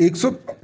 100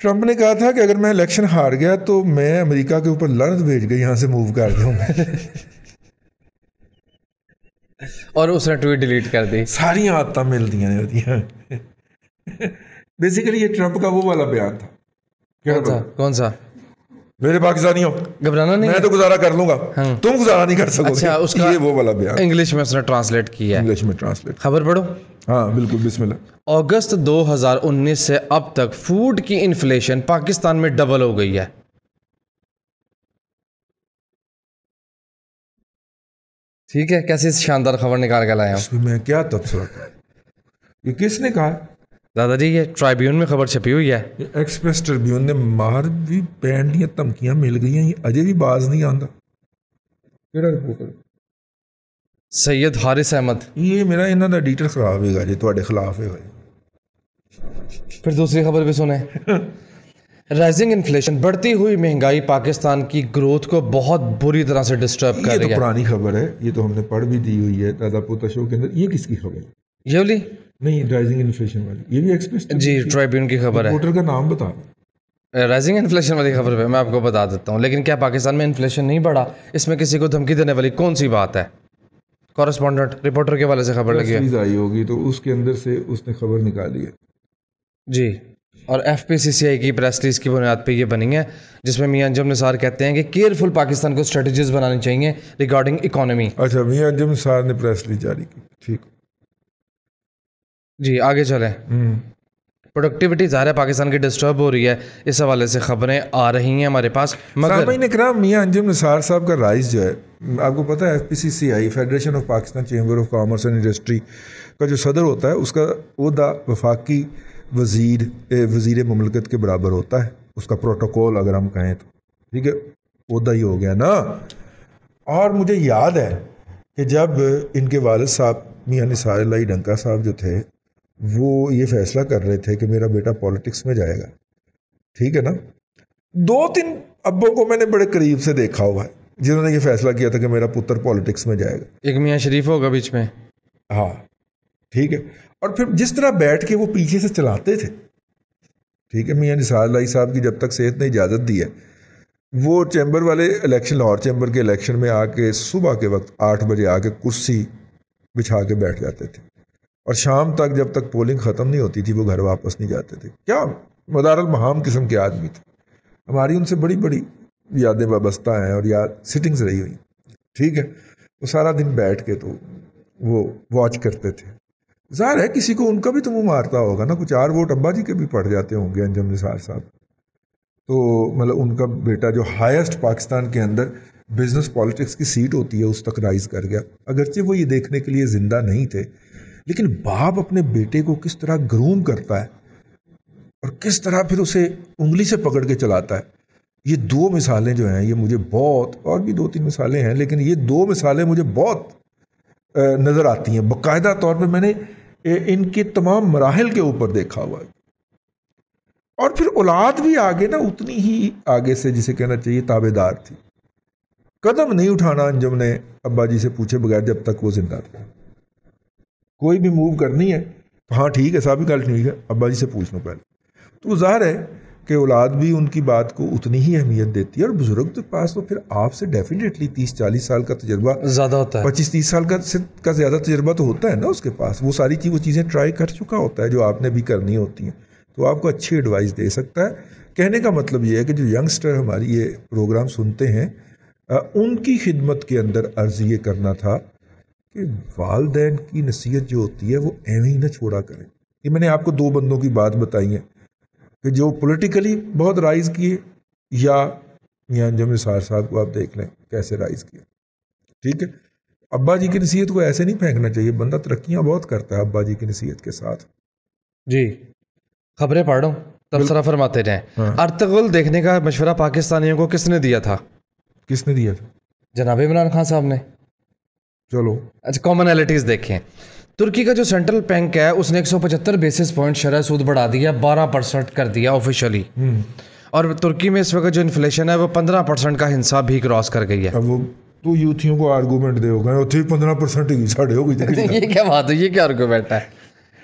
Trump نے کہا تھا کہ اگر میں الیکشن ہار گیا تو میں امریکہ کے اوپر لعنت بھیج گئی یہاں سے موو کر دوں اور اس نے ٹویٹ ڈیلیٹ کر دی. ساری عادتیں مل دیا ہیں. بیسیکلی یہ ٹرمپ کا وہ والا بیان تھا. کون سا؟ میرے پاکستانی ہو گھبرانا نہیں, میں تو گزارا کر لوں گا, تم گزارا نہیں کر سکو. اچھا, اس کا یہ وہ والا بیان انگلش میں اس نے ٹرانسلیٹ کیا ہے. انگلش میں ٹرانسلیٹ. خبر پڑھو. ہاں بالکل, بسم اللہ. اگست 2019 سے اب تک فوڈ کی انفلیشن پاکستان میں ڈبل ہو گئی ہے. ٹھیک ہے, کیسی شاندار خبر نکال کے لایا ہوں. میں کیا تبصرہ کروں, یہ کس نے کہا؟ دادا جی یہ ٹرائیبیون میں خبر چھپی ہوئی ہے. ایکسپریس ٹریبیون نے مار بھی پین دیا دھمکیاں مل گئی ہیں, اجے بھی باز نہیں آندا. کیڑا رپورٹر؟ سید حارث احمد. یہ میرا انہاں دا ایڈیٹر خراب ہے گا جی, تواڈے خلاف ہے. پھر دوسری خبر بھی سنیں. رائزنگ انفلیشن, بڑھتی ہوئی مہنگائی پاکستان کی گروتھ کو بہت بری طرح سے ڈسٹرب کر رہی ہے. یہ تو پرانی خبر ہے, یہ تو ہم نے پڑھ بھی دی ہوئی ہے دادا پوتا شو کے اندر. یہ کس کی خبر ہے؟ یہ والی نہیں, رائزنگ انفلیشن والی. یہ بھی ایکسپریس جی ٹرائیبیون کی خبر ہے. رپورٹر کا نام بتا. رائزنگ انفلیشن والی خبر پہ میں آپ کو بتا دیتا ہوں. لیکن کیا پاکستان میں انفلیشن نہیں بڑھا؟ اس میں کسی کو دھمکی دینے والی کون سی بات ہے؟ کورسپونڈنٹ رپورٹر کے والے سے خبر لگی ہے آئی ہوگی تو اس کے اندر سے اس نے خبر نکالی ہے جی. اور ایف پی سی سی آئی کی پریس ریلیز کی بنیاد پہ یہ بنی ہے, جس میں میاں انجم نثار کہتے ہیں کہ کیئرفل پاکستان کو اسٹریٹجیز بنانی چاہیے ریگارڈنگ اکانومی. اچھا, میاں انجم نثار نے پریس ریلیز جاری کی. ٹھیک جی, آگے چلیں. پروڈکٹیوٹی ظاہر ہے پاکستان کی ڈسٹرب ہو رہی ہے, اس حوالے سے خبریں آ رہی ہیں ہمارے پاس. مگر اکرام, میاں انجم نثار صاحب کا رائز جو ہے, آپ کو پتہ ہے F P C C I Federation of Pakistan Chamber of Commerce and Industry کا جو صدر ہوتا ہے, اس کا عہدہ وفاقی وزیر مملکت کے برابر ہوتا ہے. اس کا پروٹوکول اگر ہم کہیں تو ٹھیک ہے, عہدہ ہی ہو گیا نا. اور مجھے یاد ہے کہ جب ان کے والد صاحب میاں نثار اللہ ڈنکا صاحب جو تھے, وہ یہ فیصلہ کر رہے تھے کہ میرا بیٹا پالیٹکس میں جائے گا, ٹھیک ہے نا. 2-3 ابوں کو میں نے بڑے قریب سے دیکھا ہوا ہے جنہوں نے یہ فیصلہ کیا تھا کہ میرا پتر پالیٹکس میں جائے گا. ایک میاں شریف ہوگا بیچ میں. ہاں ٹھیک ہے. اور پھر جس طرح بیٹھ کے وہ پیچھے سے چلاتے تھے, ٹھیک ہے, میاں نثار اللہ صاحب کی جب تک صحت نے اجازت دی ہے, وہ چیمبر والے الیکشن, لاہور چیمبر کے الیکشن میں آ کے صبح کے وقت 8 بجے آ کے کرسی بچھا کے بیٹھ جاتے تھے, اور شام تک جب تک پولنگ ختم نہیں ہوتی تھی وہ گھر واپس نہیں جاتے تھے. کیا مدار المہام قسم کے آدمی تھے. ہماری ان سے بڑی بڑی یادیں وابستہ ہیں اور سٹنگز رہی ہوئی, ٹھیک ہے. وہ سارا دن بیٹھ کے تو وہ واچ کرتے تھے. ظاہر ہے کسی کو ان کا بھی تو منہ مارتا ہوگا نا, کچھ 4 ووٹ ابا جی کے بھی پڑ جاتے ہوں گے انجم نثار صاحب. تو مطلب ان کا بیٹا جو ہائیسٹ پاکستان کے اندر بزنس پالیٹکس کی سیٹ ہوتی ہے اس تک رائز کر گیا. اگرچہ وہ یہ دیکھنے کے لیے زندہ نہیں تھے, لیکن باپ اپنے بیٹے کو کس طرح گروم کرتا ہے اور کس طرح پھر اسے انگلی سے پکڑ کے چلاتا ہے. یہ 2 مثالیں جو ہیں یہ مجھے بہت, اور بھی 2-3 مثالیں ہیں, لیکن یہ 2 مثالیں مجھے بہت نظر آتی ہیں. باقاعدہ طور پہ میں نے ان کے تمام مراحل کے اوپر دیکھا ہوا ہے. اور پھر اولاد بھی آگے نا اتنی ہی آگے سے جسے کہنا چاہیے تابع دار تھی. قدم نہیں اٹھانا انجم نے ابا جی سے پوچھے بغیر جب تک وہ زندہ تھے. کوئی بھی موو کرنی ہے, ہاں ٹھیک ہے صاحب گل ٹھیک ہے, ابا جی سے پوچھ لو پہلے. تو ظاہر ہے کہ اولاد بھی ان کی بات کو اتنی ہی اہمیت دیتی ہے. اور بزرگ کے پاس تو پھر آپ سے ڈیفینیٹلی 30-40 سال کا تجربہ زیادہ ہوتا ہے, 25-30 سال کا زیادہ تجربہ تو ہوتا ہے نا اس کے پاس. وہ ساری وہ چیزیں ٹرائی کر چکا ہوتا ہے جو آپ نے بھی کرنی ہوتی ہیں, تو آپ کو اچھی ایڈوائس دے سکتا ہے. کہنے کا مطلب یہ ہے کہ جو ینگسٹر ہماری یہ پروگرام سنتے ہیں, ان کی خدمت کے اندر عرض یہ کرنا تھا کہ والدین کی نصیحت جو ہوتی ہے وہ ایویں ہی نہ چھوڑا کریں. یہ میں نے آپ کو 2 بندوں کی بات بتائی ہے کہ جو پولیٹیکلی بہت رائز کیے, یا میاں انجم نثار صاحب کو آپ دیکھ لیں کیسے رائز کیا, ٹھیک ہے. ابا جی کی نصیحت کو ایسے نہیں پھینکنا چاہیے, بندہ ترقیاں بہت کرتا ہے ابا جی کی نصیحت کے ساتھ. جی خبریں پڑھ رہا ہوں, تبصرہ فرماتے رہیں. ارطغرل دیکھنے کا مشورہ پاکستانیوں کو کس نے دیا تھا؟ کس نے دیا تھا؟ جناب عمران خان صاحب نے. چلو اچھا, کامنالٹیز دیکھیں. ترکی کا جو سینٹرل بینک ہے اس نے 175 بیسس پوائنٹ شرح سود بڑھا دیا, 12% کر دیا آفیشلی. اور ترکی میں اس وقت جو انفلیشن ہے وہ 15% کا حصہ بھی کراس کر گئی ہے. اب وہ تو یوتھیوں کو آرگومنٹ دے ہوگا, اتنے 15% ہی ساڑھے ہو گئی. یہ کیا بات ہے, یہ کیا آرگومنٹ ہے؟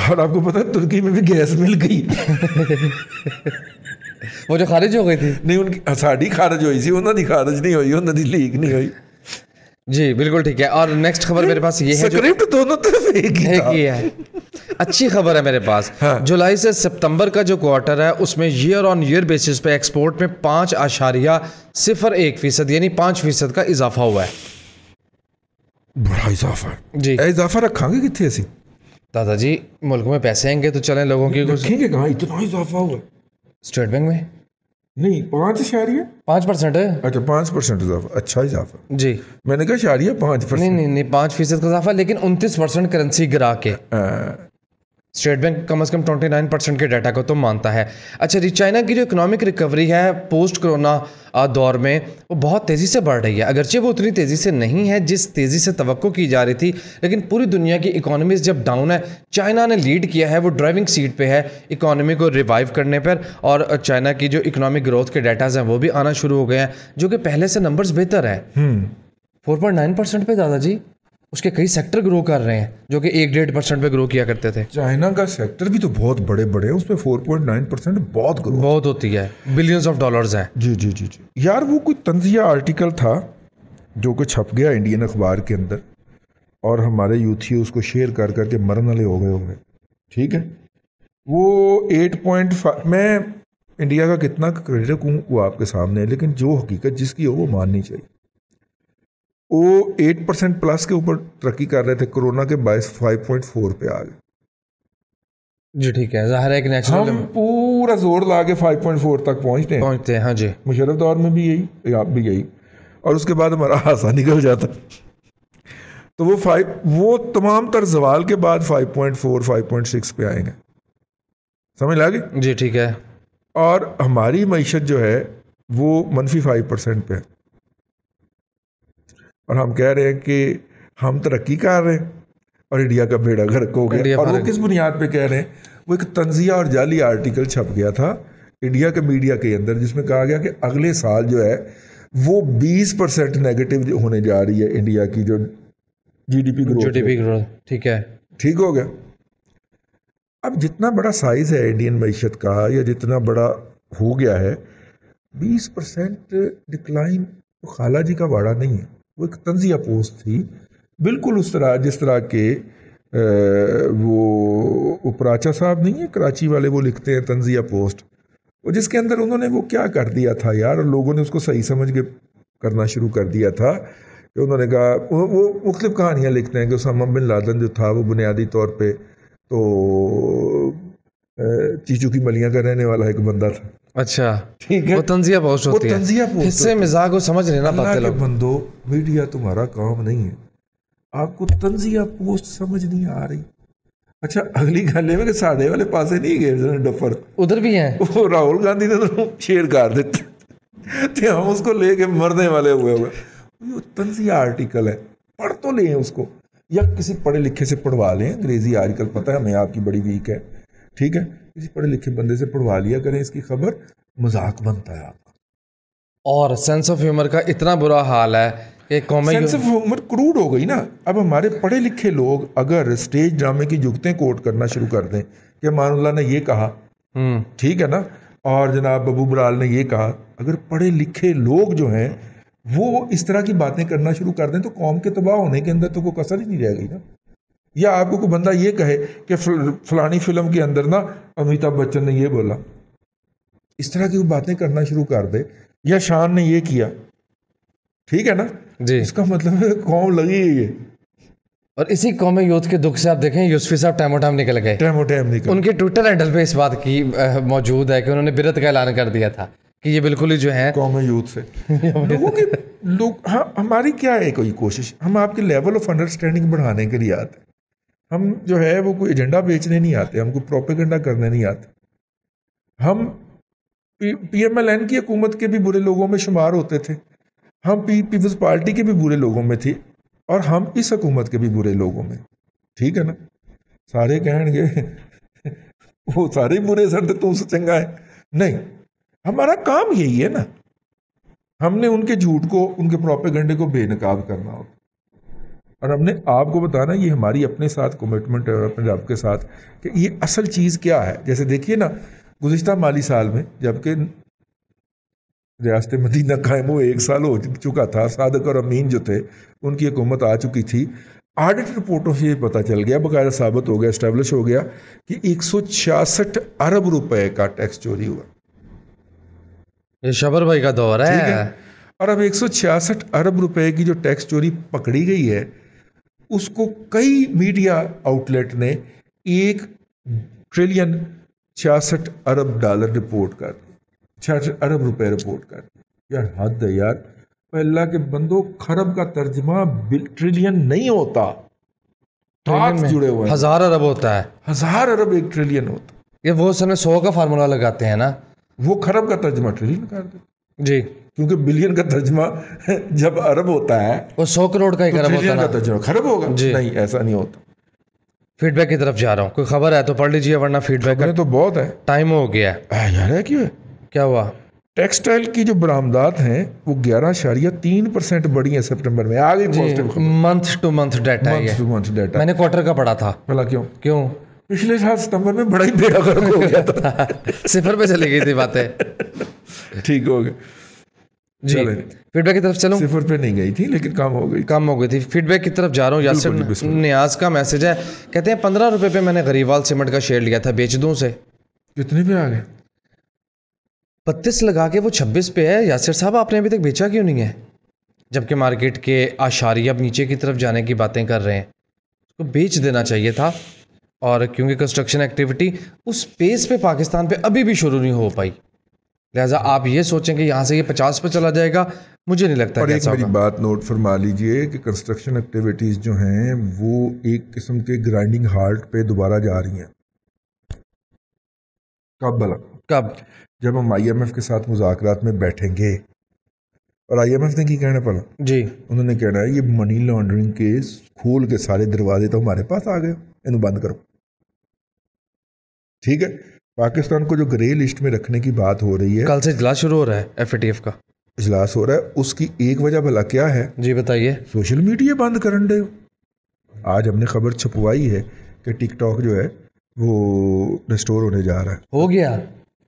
اور آپ کو پتا ہے ترکی میں بھی گیس مل گئی وہ جو خارج ہو گئی تھی. نہیں ان کی ساڑی خارج ہوئی سی, انہوں دی خارج نہیں ہوئی, انہوں دی لیک نہیں ہوئی. جی بالکل ٹھیک ہے. اور نیکسٹ خبر میرے پاس یہ ہے جو سکرپٹ دونوں طرف ایک ہی ہے. اچھی خبر ہے میرے پاس. جولائی سے سپتمبر کا جو کوارٹر ہے اس میں ایئر آن ایئر بیسس پہ ایکسپورٹ میں 5.01% یعنی 5% کا اضافہ ہوا ہے. بڑا اضافہ جی. اضافہ رکھاں گے کتنے اسی دادا جی ملک میں پیسے آئیں گے تو چلیں لوگوں کی رکھیں گے کہاں اتنا اضافہ ہوا. اسٹیٹ بینک میں نہیں 5% ہے. اچھا 5% اضافہ, اچھا اضافہ. جی میں نے کہا 5%. نہیں 5% کا اضافہ, لیکن 29% کرنسی گرا کے. اسٹیٹ بینک کم از کم 29% کے ڈیٹا کو تو مانتا ہے. اچھا جی, چائنا کی جو اکنامک ریکوری ہے پوسٹ کرونا دور میں وہ بہت تیزی سے بڑھ رہی ہے. اگرچہ وہ اتنی تیزی سے نہیں ہے جس تیزی سے توقع کی جا رہی تھی, لیکن پوری دنیا کی اکانومیز جب ڈاؤن ہے, چائنا نے لیڈ کیا ہے, وہ ڈرائیونگ سیٹ پہ ہے اکانومی کو ریوائیو کرنے پر. اور چائنا کی جو اکنامک گروتھ کے ڈیٹاز ہیں وہ بھی آنا شروع ہو گئے ہیں, جو کہ پہلے سے نمبرز بہتر ہے. 4.9% پہ دادا جی اس کے کئی سیکٹر گرو کر رہے ہیں جو کہ 1-1.5% پہ گرو کیا کرتے تھے. چائنا کا سیکٹر بھی تو بہت بڑے بڑے ہیں, اس پہ 4.9% بہت گرو بہت ہوتی ہے, بلینز آف ڈالرز ہیں. جی جی جی جی یار وہ کوئی طنزیہ آرٹیکل تھا جو کہ چھپ گیا انڈین اخبار کے اندر, اور ہمارے یوتھی اس کو شیئر کر کر کے مرن والے ہو گئے. ٹھیک ہے, وہ 8.5 میں انڈیا کا کتنا کریڈٹ ہوں وہ آپ کے سامنے ہے, لیکن جو حقیقت جس کی ہو وہ ماننی چاہیے. وہ 8% پلس کے اوپر ترقی کر رہے تھے, کرونا کے باعث 5.4 پہ آ گئے. جی ٹھیک ہے, ظاہر ہے کہ نیچرل ہم پورا زور لا کے 5.4 تک پہنچتے ہیں. ہاں جی, مشرف دور میں بھی یہی, آپ بھی یہی, اور اس کے بعد ہمارا حادثہ نکل جاتا. تو وہ تمام تر زوال کے بعد 5.4 5.6 پہ آئیں گے. سمجھ لگی؟ جی ٹھیک ہے. اور ہماری معیشت جو ہے وہ -5% پہ ہے, اور ہم کہہ رہے ہیں کہ ہم ترقی کر رہے ہیں اور انڈیا کا بیڑا غرق ہو گیا. اور وہ کس بنیاد پہ کہہ رہے ہیں؟ وہ ایک طنزیہ اور جعلی آرٹیکل چھپ گیا تھا انڈیا کے میڈیا کے اندر, جس میں کہا گیا کہ اگلے سال جو ہے وہ 20% نیگیٹو ہونے جا رہی ہے انڈیا کی جو GDP گروتھ. ٹھیک ہے, ٹھیک ہو گیا. اب جتنا بڑا سائز ہے انڈین معیشت کا, یا جتنا بڑا ہو گیا ہے, 20% ڈکلائن خالہ جی کا واڑا نہیں ہے. وہ ایک طنزیہ پوسٹ تھی, بالکل اس طرح جس طرح کے وہ اپراچا صاحب نہیں ہیں کراچی والے, وہ لکھتے ہیں طنزیہ پوسٹ, وہ جس کے اندر انہوں نے وہ کیا کر دیا تھا یار, اور لوگوں نے اس کو صحیح سمجھ کے کرنا شروع کر دیا تھا کہ انہوں نے کہا, وہ مختلف کہانیاں لکھتے ہیں کہ اسامہ بن لادن جو تھا وہ بنیادی طور پہ تو چیچو کی ملیاں کا رہنے والا ایک بندہ تھا. اچھا ٹھیک ہے, وہ طنزیہ پوسٹ ہوتی ہے, طنزیہ پوسٹ حصے مزاح کو سمجھ لینا پاتے لوگ. بندو میڈیا تمہارا کام نہیں ہے, آپ کو طنزیہ پوسٹ سمجھ نہیں آ رہی. اچھا اگلی گل ہے کہ ساڑھے والے پاسے نہیں گئے ڈفر, ادھر بھی ہیں, وہ راہل گاندھی نے شیئر کر دیتے تھے, ہم اس کو لے کے مرنے والے ہوئے. یہ طنزیہ آرٹیکل ہے, پڑھ تو لیں اس کو, یا کسی پڑھے لکھے سے پڑھوا لیں. انگریزی آج کل پتہ ہے ہمیں آپ کی بڑی ویک ہے, ٹھیک ہے, کسی پڑھے لکھے بندے سے پڑھوا لیا کریں, اس کی خبر مذاق بنتا ہے آپ کا. اور سینس آف ہیومر کا اتنا برا حال ہے کہ سینس آف ہیومر کروڈ ہو گئی نا. اب ہمارے پڑھے لکھے لوگ اگر اسٹیج ڈرامے کی جگتیں کوٹ کرنا شروع کر دیں کہ مان اللہ نے یہ کہا, ٹھیک ہے نا, اور جناب ابو برال نے یہ کہا, اگر پڑھے لکھے لوگ جو ہیں وہ اس طرح کی باتیں کرنا شروع کر دیں تو قوم کے تباہ ہونے کے اندر تو کوئی کسر ہی نہیں رہ گئی نا. یا آپ کو کوئی بندہ یہ کہے کہ فلانی فلم کے اندر نا امیتابھ بچن نے یہ بولا, اس طرح کی باتیں کرنا شروع کر دے, یا شان نے یہ کیا, ٹھیک ہے نا جی, اس کا مطلب ہے قوم لگی ہے. اور اسی قوم یوتھ کے دکھ سے آپ دیکھیں یوسفی صاحب ٹائم نکل گئے. ان کے ٹویٹر ہینڈل پہ اس بات کی موجود ہے کہ انہوں نے برت کا اعلان کر دیا تھا کہ یہ بالکل ہی جو ہے قوم یوتھ سے لوگوں کے لوگ. ہاں ہماری کیا ہے کوئی کوشش, ہم آپ کے لیول آف انڈرسٹینڈنگ بڑھانے کے لیے آتے ہیں. ہم جو ہے وہ کوئی ایجنڈا بیچنے نہیں آتے, ہم کوئی پروپیگنڈا کرنے نہیں آتے. ہم PMLN کی حکومت کے بھی برے لوگوں میں شمار ہوتے تھے, ہم پیپلز پارٹی کے بھی برے لوگوں میں تھے, اور ہم اس حکومت کے بھی برے لوگوں میں, ٹھیک ہے نا. سارے کہیں گے وہ سارے برے سر تو سے چنگا ہے, نہیں, ہمارا کام یہی ہے نا. ہم نے ان کے جھوٹ کو, ان کے پروپیگنڈے کو بے نقاب کرنا ہوتا. اور ہم نے آپ کو بتانا یہ ہماری اپنے ساتھ کمٹمنٹ ہے اور اپنے رب کے ساتھ کہ یہ اصل چیز کیا ہے. جیسے دیکھیے نا گزشتہ مالی سال میں جب کہ ریاست مدینہ قائم ہوئے 1 سال ہو چکا تھا, صادق اور امین جو تھے ان کی حکومت آ چکی تھی, آڈٹ رپورٹوں سے یہ پتہ چل گیا, باقاعدہ ثابت ہو گیا, اسٹیبلش ہو گیا کہ 166 ارب روپے کا ٹیکس چوری ہوا. یہ شبر بھائی کا دور ہے. اور اب 166 ارب روپے کی جو ٹیکس چوری پکڑی گئی ہے اس کو کئی میڈیا آؤٹ لیٹ نے 1 ٹریلین 66 ارب ڈالر رپورٹ کر دی, 66 ارب روپے رپورٹ کر دی. یار حد ہے یار, اللہ کے بندوں, خرب کا ترجمہ ٹریلین نہیں ہوتا, جڑے ہوئے 1000 ارب ہوتا ہے. 1000 ارب 1 ٹریلین ہوتا. یہ وہ سمے 100 کا فارمولا لگاتے ہیں نا, وہ خرب کا ترجمہ ٹریلین کر دے جی, کیونکہ بلین کا ترجمہ جب ارب ہوتا ہے وہ 100 کروڑ کا ہی خراب ہوتا ہے کا ترجمہ خراب ہوگا جی. نہیں, ایسا نہیں ہوتا. فیڈ بیک کی طرف جا رہا ہوں, کوئی خبر ہے تو پڑھ لیجیے ورنہ فیڈ بیک تو بہت ہے, ٹائم ہو گیا ہے. یار ہے کیوں ہے, کیا ہوا؟ ٹیکسٹائل کی جو برآمدات ہیں وہ 11.3% بڑھی ہیں سپٹمبر میں. آ گئی منتھ ٹو منتھ ڈیٹا ہے, میں نے کوارٹر کا پڑھا تھا. بھلا کیوں پچھلے سال ستمبر میں بڑا ہی بیڑا غرق ہو گیا تھا. صفر پہ چلی گئی تھی باتیں. ٹھیک ہو گیا جی. فیڈ بیک کی طرف چلوں. صفر پہ نہیں گئی تھی لیکن کم ہو گئی تھی. فیڈ بیک کی طرف جا رہا ہوں. یاسر نیاز کا میسج ہے, کہتے ہیں 15 روپے پہ میں نے غریوال سیمنٹ کا شیئر لیا تھا, بیچ دوں سے. کتنے پہ آ گئے؟ 32 لگا کے وہ 26 پہ ہے. یاسر صاحب آپ نے ابھی تک بیچا کیوں نہیں ہے جبکہ مارکیٹ کے اشاریہ اب نیچے کی طرف جانے کی باتیں کر رہے ہیں؟ اس کو بیچ دینا چاہیے تھا. اور کیونکہ کنسٹرکشن ایکٹیویٹی اس پیس پہ پاکستان پہ ابھی بھی شروع نہیں ہو پائی, لہٰذا آپ یہ سوچیں کہ یہاں سے یہ 50 پہ چلا جائے گا, مجھے نہیں لگتا. اور ایک میری بات نوٹ فرما لیجئے کہ کنسٹرکشن ایکٹیویٹیز جو ہیں وہ ایک قسم کے گرائنڈنگ ہالٹ پہ دوبارہ جا رہی ہیں. کب؟ جب ہم IMF کے ساتھ مذاکرات میں بیٹھیں گے. اور IMF نے کی کہنا پڑا جی, انہوں نے کہنا ہے یہ منی لانڈرنگ کے کھول کے سارے دروازے تو ہمارے پاس آ گئے, انہوں بند کرو. ٹھیک ہے, پاکستان کو جو گرے لسٹ میں رکھنے کی بات ہو رہی ہے, کل سے اجلاس شروع ہو رہا ہے FATF کا اجلاس ہو رہا ہے, اس کی ایک وجہ بھلا کیا ہے؟ جی بتائیے. سوشل میڈیا بند کرن دے. آج ہم نے خبر چھپوائی ہے کہ ٹک ٹاک جو ہے وہ ریسٹور ہونے جا رہا ہے. ہو گیا,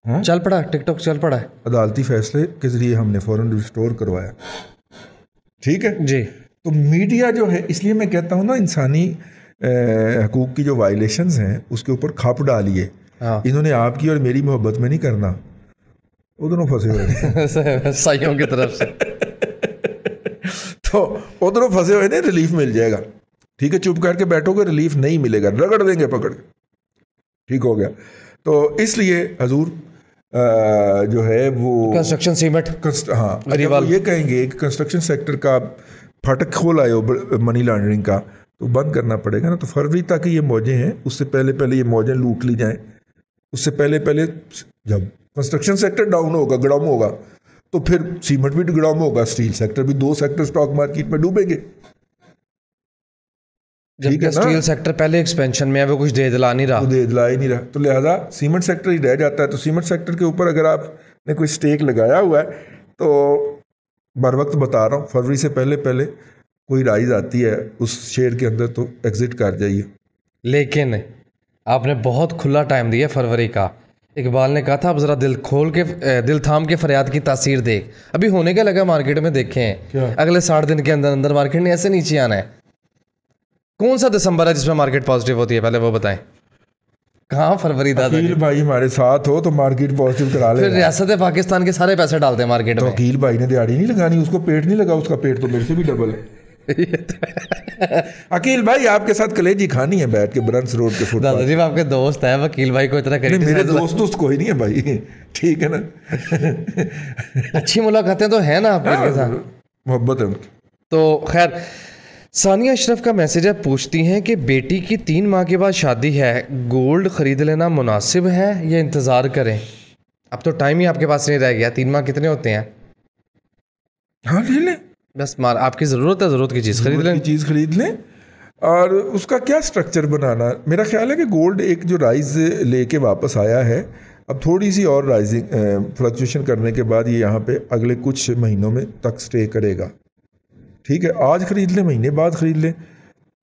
چل پڑا, ٹک ٹاک چل پڑا ہے. عدالتی فیصلے کے ذریعے ہم نے فوراً ریسٹور کروایا. ٹھیک ہے جی. تو میڈیا جو ہے, اس لیے میں کہتا ہوں نا انسانی حقوق کی جو وائلیشنز ہیں اس کے اوپر کھاپ ڈالیے. انہوں نے آپ کی اور میری محبت میں نہیں کرنا, ادھروں پھنسے ہوئے سائیوں کی طرف سے. تو ادھروں پھنسے ہوئے نے ریلیف مل جائے گا. ٹھیک ہے, چپ کر کے بیٹھو گے ریلیف نہیں ملے گا, رگڑ دیں گے پکڑ کے. ٹھیک ہو گیا. تو اس لیے حضور جو ہے وہ کنسٹرکشن سیمنٹ, ہاں یہ کہیں گے کہ کنسٹرکشن سیکٹر کا پھٹک کھول آئے ہو منی لانڈرنگ کا, تو بند کرنا پڑے گا نا. تو فروری تک یہ موجیں ہیں, اس سے پہلے یہ موجیں لوٹ لی جائیں. اس سے پہلے جب کنسٹرکشن سیکٹر ڈاؤن ہوگا, گڑاؤں ہوگا, تو پھر سیمنٹ بھی گڑاؤں ہوگا, اسٹیل سیکٹر بھی, 2 سیکٹر اسٹاک مارکیٹ میں ڈوبیں گے. جبکہ اسٹیل سیکٹر پہلے ایکسپینشن میں ہے, وہ کچھ دے دلا نہیں رہا, تو لہٰذا سیمنٹ سیکٹر ہی رہ جاتا ہے. تو سیمنٹ سیکٹر کے اوپر اگر آپ نے کوئی سٹیک لگایا ہوا ہے تو بر وقت بتا رہا ہوں, فروری سے پہلے کوئی رائز آتی ہے اس شیئر کے اندر تو ایگزٹ کر جائیے. لیکن آپ نے بہت کھلا ٹائم دیا فروری کا. اقبال نے کہا تھا اب ذرا دل تھام کے فریاد کی تاثیر دیکھ. ابھی ہونے کا لگا مارکیٹ میں, دیکھیں اگلے 60 دن کے اندر مارکیٹ نے ایسے نیچے آنا ہے. کون سا دسمبر ہے جس میں مارکیٹ پازیٹیو ہوتی ہے, پہلے وہ بتائیں. کہاں فروری دادا وکیل بھائی ہمارے ساتھ ہو تو مارکیٹ پازیٹیو کرا لے. پھر ریاست پاکستان کے سارے پیسے ڈالتے ہیں مارکیٹ میں. وکیل بھائی نے دیہڑی نہیں لگانی, اس کو پیٹ نہیں لگا, اس کا پیٹ تو میرے سے بھی ڈبل ہے. عقیل بھائی آپ کے ساتھ کلیجی کھانی ہے بیٹھ کے برنس روڈ کے فٹ. دادا جی آپ کے دوست ہیں, وکیل بھائی کو اتنا کریے. میرے دوست کوئی نہیں ہے بھائی, ٹھیک ہے نا. اچھی ملاقاتیں تو ہیں نا آپ کے ساتھ, محبت ہے ان کی. تو خیر, ثانیہ اشرف کا میسج ہے, پوچھتی ہیں کہ بیٹی کی 3 ماہ کے بعد شادی ہے, گولڈ خرید لینا مناسب ہے یا انتظار کریں؟ اب تو ٹائم ہی آپ کے پاس نہیں رہ گیا. 3 ماہ کتنے ہوتے ہیں؟ ہاں لے لیں, بس آپ کی ضرورت ہے, ضرورت کی چیز خرید لیں. اور اس کا کیا سٹرکچر بنانا, میرا خیال ہے کہ گولڈ ایک جو رائز لے کے واپس آیا ہے, اب تھوڑی سی اور رائزنگ فلکچویشن کرنے کے بعد یہ یہاں پہ اگلے کچھ مہینوں میں تک سٹے کرے گا. ٹھیک ہے, آج خرید لیں, مہینے بعد خرید لیں,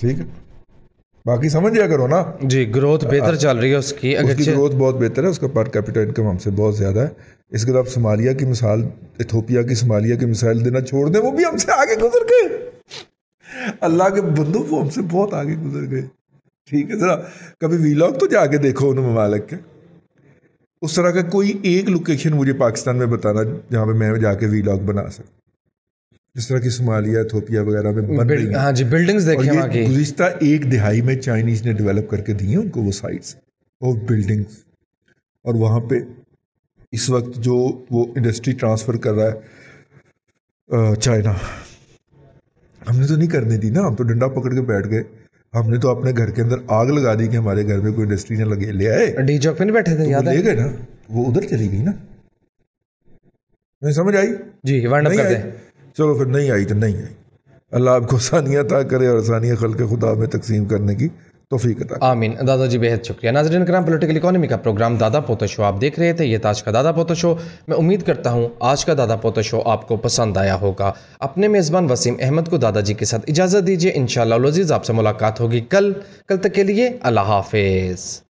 ٹھیک ہے، باقی سمجھ جایا کرو نا. جی گروتھ بہتر چل رہی ہے اس کی، اس کی گروتھ بہت بہتر ہے، اس کا پر کیپٹا انکم ہم سے بہت زیادہ ہے. اس کے بعد آپ صومالیہ کی مثال، ایتھوپیا کی صومالیہ کی مثال دینا چھوڑ دیں، وہ بھی ہم سے آگے گزر گئے. اللہ کے بندوں وہ ہم سے بہت آگے گزر گئے. ٹھیک ہے، ذرا کبھی ویلاگ تو جا کے دیکھو ان ممالک کے. اس طرح کا کوئی ایک لوکیشن مجھے پاکستان میں بتانا جہاں پہ میں جا کے ویلاگ بنا سکوں، جس طرح کی صومالیہ، ایتھوپیا وغیرہ میں بن رہی ہیں. ہاں جی بلڈنگز دیکھیں وہاں کی. گزشتہ ایک دہائی میں چائنیز نے ڈیولپ کر کے دی ہیں ان کو وہ سائٹس اور بلڈنگز. اور وہاں پہ اس وقت جو وہ انڈسٹری ٹرانسفر کر رہا ہے چائنا، ہم نے تو نہیں کرنے دی نا. ہم تو ڈنڈا پکڑ کے بیٹھ گئے. ہم نے تو اپنے گھر کے اندر آگ لگا دی کہ ہمارے گھر میں کوئی انڈسٹری نہ لگے. لے آئے ڈی چوک پہ نہیں بیٹھے تھے، یاد ہے؟ لے گئے نا، وہ ادھر چلی گئی نا. نہیں سمجھ آئی؟ جی وائنڈ اپ کرتے ہیں. چلو پھر نہیں آئی تو نہیں آئی. اللہ آپ کو آسانیاں عطا کرے اور آسانیاں خلق خدا میں تقسیم کرنے کی توفیق عطا کرے. آمین. دادا جی بہت شکریہ. ناظرین کرام، پولیٹیکل اکانومی کا پروگرام دادا پوتا شو آپ دیکھ رہے تھے. یہ تھا آج کا دادا پوتا شو. میں امید کرتا ہوں آج کا دادا پوتا شو آپ کو پسند آیا ہوگا. اپنے میزبان وسیم احمد کو دادا جی کے ساتھ اجازت دیجیے. انشاءاللہ العزیز آپ سے ملاقات ہوگی کل تک کے لیے اللہ حافظ.